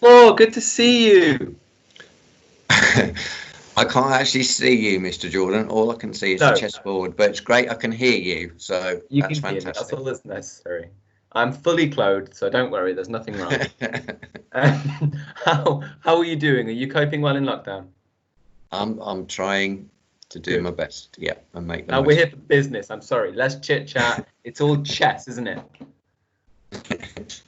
Oh, good to see you. I can't actually see you, Mr. Jordan. All I can see is the No, chessboard, but it's great. I can hear you, so you that's can hear me. That's fantastic. all that's necessary. I'm fully clothed, so don't worry. There's nothing wrong. Um, how are you doing? Are you coping well in lockdown? I'm trying to do my Good. best, yeah, and make the Now we're most. here for business. I'm sorry. Let's chit chat. It's all chess, isn't it?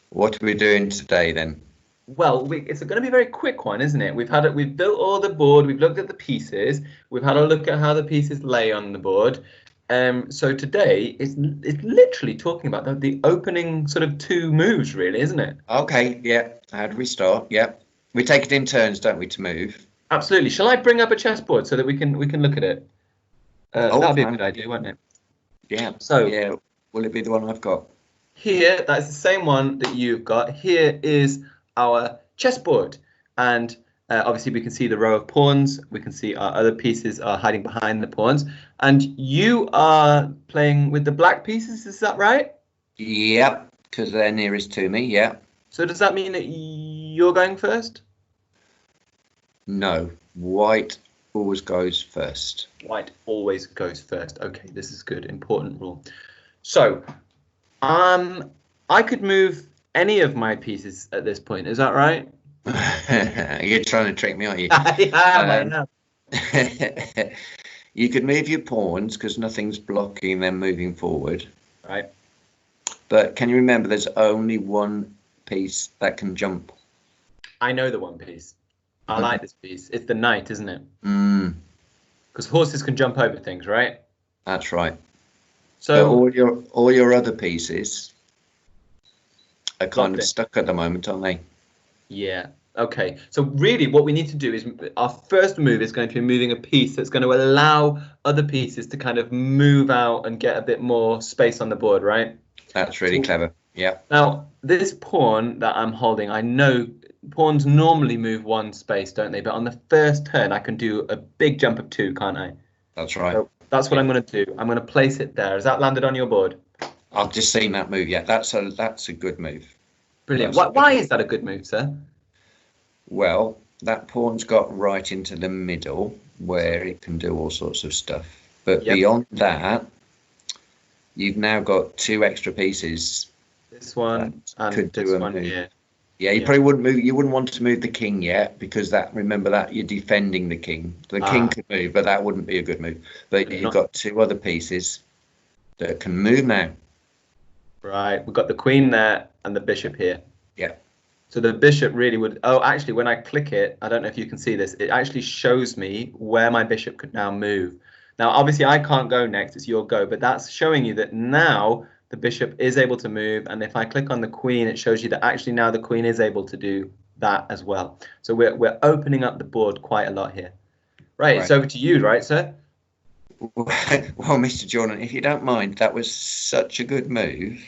What are we doing today then? Well, it's going to be a very quick one, isn't it? We've built all the board. We've looked at the pieces. We've had a look at how the pieces lay on the board. So today it's literally talking about the opening sort of two moves, really, isn't it? Okay, yeah. How do we start? Yeah, we take it in turns, don't we, to move? Absolutely. Shall I bring up a chessboard so that we can look at it? Oh, That'd be a fine. good idea, wouldn't it? Yeah, So yeah. Will it be the one I've got? here, that's the same one that you've got. Here is our chessboard, and obviously we can see the row of pawns. We can see our other pieces are hiding behind the pawns, and you are playing with the black pieces. Is that right? Yep, because they're nearest to me. Yeah. So does that mean that you're going first? No, white always goes first. White always goes first. Okay, this is good. Important rule. So I could move any of my pieces at this point. Is that right? You're trying to trick me, aren't you? I am. You could move your pawns because nothing's blocking them moving forward. Right. But can you remember there's only one piece that can jump? I know the one piece. I like this piece. It's the knight, isn't it? Mm, Because horses can jump over things, right? that's right. But So all your other pieces are kind locked of in. stuck at the moment, aren't they? Yeah. Okay. So really, what we need to do is our first move is going to be moving a piece that's going to allow other pieces to kind of move out and get a bit more space on the board, right? That's really So clever. Yeah. now this pawn that I'm holding, I know pawns normally move one space, don't they? But on the first turn, I can do a big jump of two, can't I? That's right. So that's what Yeah. I'm going to do. I'm going to place it there. Has that landed on your board? I've just seen that move. Yeah, that's a good move. Brilliant. That's a good Why move. is that a good move, sir? Well, that pawn's got right into the middle where it can do all sorts of stuff. But Yep. beyond that, you've now got two extra pieces This one that and could this do a one move. here. Yeah, you Yeah. probably wouldn't move. You wouldn't want to move the king yet because that. Remember that you're defending the king. The king Ah, could move, but that wouldn't be a good move. But but you've not got two other pieces that can move now. right. We've got the queen there and the bishop here. Yeah. So the bishop really would. Oh, actually, when I click it, I don't know if you can see this. It actually shows me where my bishop could now move. Now, obviously, I can't go next. It's your go, but that's showing you that now the bishop is able to move. And if I click on the queen, it shows you that actually now the queen is able to do that as well. So we're opening up the board quite a lot here. Right, it's Right. over to you, right, sir? Well, Mr. Jordan, if you don't mind, that was such a good move.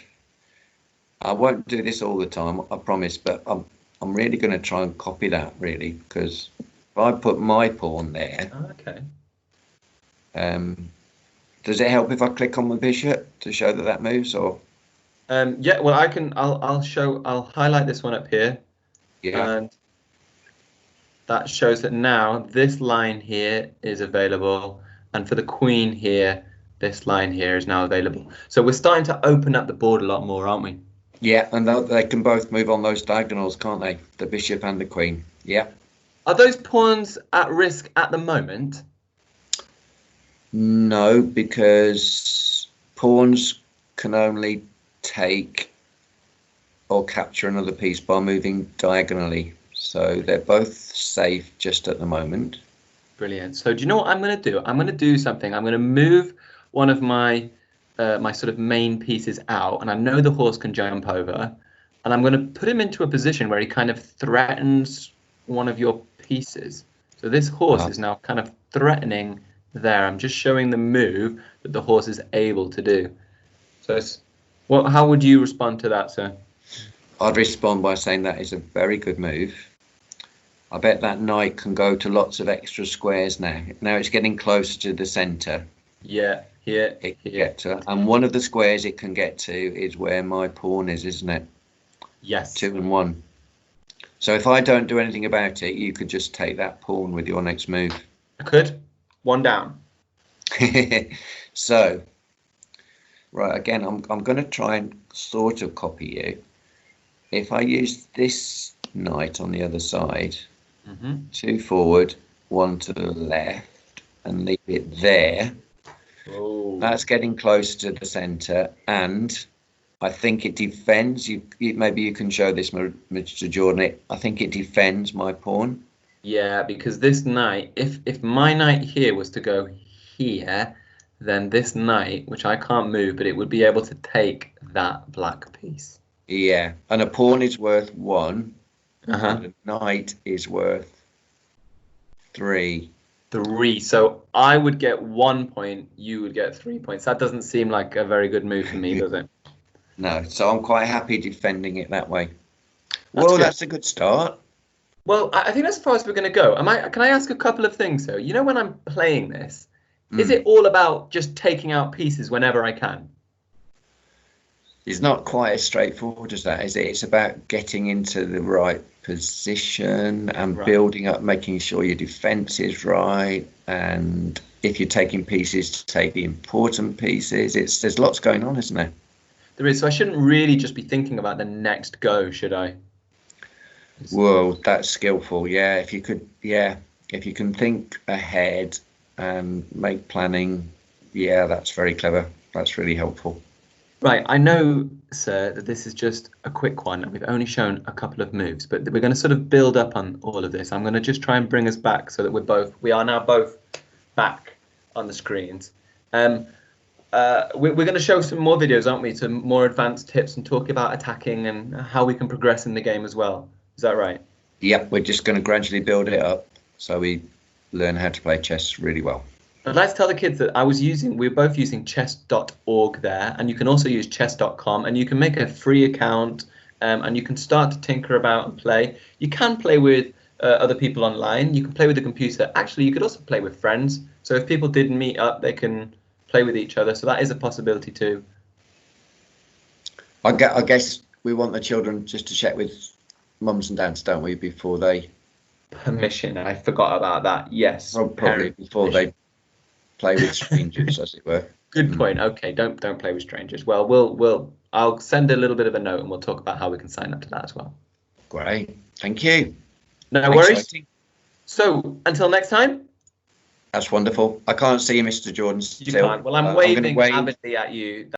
I won't do this all the time, I promise, but I'm really going to try and copy that, really, because if I put my pawn there, Okay. does it help if I click on the bishop to show that that moves, or? Yeah, well, I can. I'll highlight this one up here, Yeah. and that shows that now this line here is available, and for the queen here, this line here is now available. So we're starting to open up the board a lot more, aren't we? Yeah, and they can both move on those diagonals, can't they? The bishop and the queen. Yeah. Are those pawns at risk at the moment? No, because pawns can only take or capture another piece by moving diagonally. So they're both safe just at the moment. Brilliant. So do you know what I'm going to do? I'm going to do something. I'm going to move one of my my sort of main pieces out, and I know the horse can jump over, and I'm going to put him into a position where he kind of threatens one of your pieces. So this horse is now kind of threatening there. I'm just showing the move that the horse is able to do. So how would you respond to that, sir? I'd respond by saying that is a very good move. I bet that knight can go to lots of extra squares now. Now it's getting closer to the centre. Yeah, here, It can here. get to, and one of the squares it can get to is where my pawn is, isn't it? Yes. 2 and 1. So if I don't do anything about it, you could just take that pawn with your next move. I could. One down. So, right, again, I'm going to try and sort of copy you. If I use this knight on the other side, 2 forward, 1 to the left, and leave it there. Oh. That's getting close to the centre, and I think it defends. Maybe you can show this, Mr. Jordan. I think it defends my pawn. Yeah, because this knight, if my knight here was to go here, then this knight, which I can't move, but it would be able to take that black piece. Yeah, and a pawn is worth 1, Uh-huh. and a knight is worth 3. 3. So I would get 1 point, you would get 3 points. That doesn't seem like a very good move for me, does it? No, so I'm quite happy defending it that way. That's good. That's a good start. Well, I think that's as far as we're going to go. Can I ask a couple of things, though? You know, when I'm playing this, is it all about just taking out pieces whenever I can? It's not quite as straightforward as that, is it? It's about getting into the right position and building up, making sure your defense is right. And if you're taking pieces, to take the important pieces. There's lots going on, isn't there? There is. So I shouldn't really just be thinking about the next go, should I? Whoa, that's skillful. Yeah, if you can think ahead and make planning, yeah, that's very clever. That's really helpful. Right, I know, sir, that this is just a quick one, and we've only shown a couple of moves, but we're going to sort of build up on all of this. I'm going to just try and bring us back so that we are now both back on the screens. We're going to show some more videos, aren't we? Some more advanced tips and talk about attacking and how we can progress in the game as well. Is that right? Yep, we're just going to gradually build it up so we learn how to play chess really well. I'd like to tell the kids that we're both using chess.org there, and you can also use chess.com, and you can make a free account, and you can start to tinker about and play. You can play with other people online. You can play with the computer. Actually, you could also play with friends. So if people did meet up, they can play with each other. So that is a possibility too. I guess we want the children just to check with mums and dads, don't we, before they... Permission. I forgot about that. Yes. Probably before they play with strangers, as it were. Good point. Okay, don't play with strangers. Well, I'll send a little bit of a note, and we'll talk about how we can sign up to that as well. Great. Thank you. No worries. So until next time. That's wonderful. I can't see you, Mr. Jordan. You can't. Well, I'm waving avidly at you.